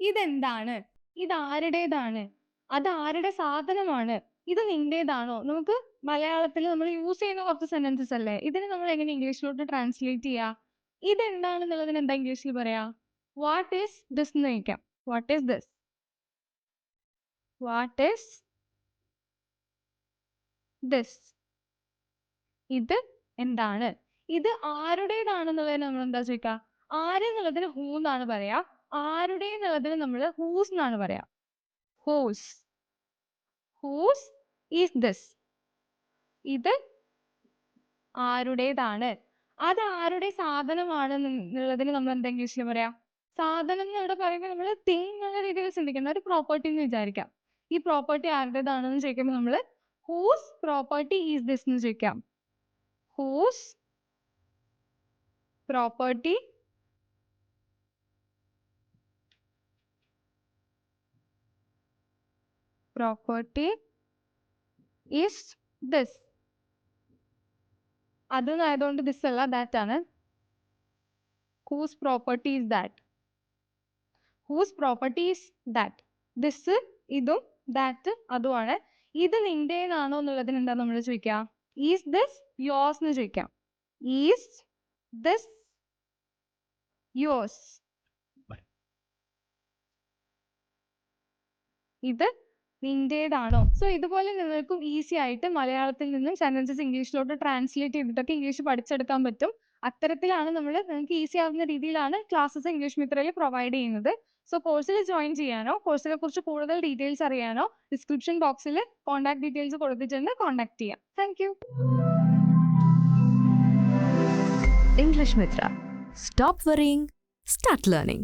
ഇതെന്താണ്? ഇത് ആരുടേതാണ്? അത് ആരുടെ സാധനമാണ്? ഇത് നിന്റേതാണോ? നമുക്ക് മലയാളത്തിൽ നമ്മൾ യൂസ് ചെയ്യുന്ന കുറച്ച് സെന്റൻസസ് അല്ലേ? ഇതിനെ നമ്മൾ എങ്ങനെ ഇംഗ്ലീഷിലോട്ട് ട്രാൻസ്ലേറ്റ് ചെയ്യാ? ഇതെന്താണെന്നുള്ളതിന് എന്താ ഇംഗ്ലീഷിൽ പറയാ? വാട്ട് ഈസ് ദിസ് എന്ന് ചോദിക്കാം. What is this? What is this? ഇത് എന്താണ്? ഇത് ആരുടേതാണെന്നുള്ളതിന് നമ്മൾ എന്താ ചോദിക്കുക? ആര് എന്നുള്ളതിന് ഹൂ എന്നാണ് പറയാ. ആരുടെ എന്നുള്ളതിന് നമ്മൾ ഹൂസ് എന്നാണ് പറയാ. ഹൂസ്. Whose is this? ഇത് ആരുടേതാണ്? അത് ആരുടെ സാധനമാണ് എന്നുള്ളതിന് നമ്മൾ എന്താ ഇംഗ്ലീഷിൽ പറയാ? സാധനം എന്ന് ഇവിടെ പറയുമ്പോൾ നമ്മൾ തിങ് എന്നുള്ള രീതിയിൽ ചിന്തിക്കണം. ഒരു പ്രോപ്പർട്ടി എന്ന് വിചാരിക്കാം. ഈ പ്രോപ്പർട്ടി ആരുടേതാണെന്ന് ചോദിക്കുമ്പോൾ നമ്മൾ ഹൂസ് പ്രോപ്പർട്ടി ഈസ് ദിസ് എന്ന് ചോദിക്കാം. Whose property is this? അതെന്നായതുകൊണ്ട് this അല്ല that ആണ്. Whose property is that? Whose property is that? This ഇതും that അതുമാണ്. ഇത് നിന്റേതാണോ എന്നുള്ളതിന് എന്താ നമ്മൾ ചോദിക്കുക? Is this yours എന്ന് ചോദിക്കാം. Is this yours? ഇത് നിന്റേതാണോ? സോ ഇതുപോലെ നിങ്ങൾക്കും ഈസി ആയിട്ട് മലയാളത്തിൽ നിന്നും സെന്റൻസസ് ഇംഗ്ലീഷിലോട്ട് ട്രാൻസ്ലേറ്റ് ചെയ്തിട്ടൊക്കെ ഇംഗ്ലീഷ് പഠിച്ചെടുക്കാൻ പറ്റും. അത്തരത്തിലാണ് നമ്മൾ നിങ്ങൾക്ക് ഈസി ആവുന്ന രീതിയിലാണ് ക്ലാസ്സസ് ഇംഗ്ലീഷ് മിത്രയിൽ പ്രൊവൈഡ് ചെയ്യുന്നത്. സോ കോഴ്സിൽ ജോയിൻ ചെയ്യാനോ കോഴ്സിനെ കുറിച്ച് കൂടുതൽ ഡീറ്റെയിൽസ് അറിയാനോ ഡിസ്ക്രിപ്ഷൻ ബോക്സിൽ കോൺടാക്ട് ഡീറ്റെയിൽസ് കൊടുത്തിട്ടുണ്ട്. കോൺടാക്ട് ചെയ്യാം. Thank you. English Mitra. Stop worrying, start learning.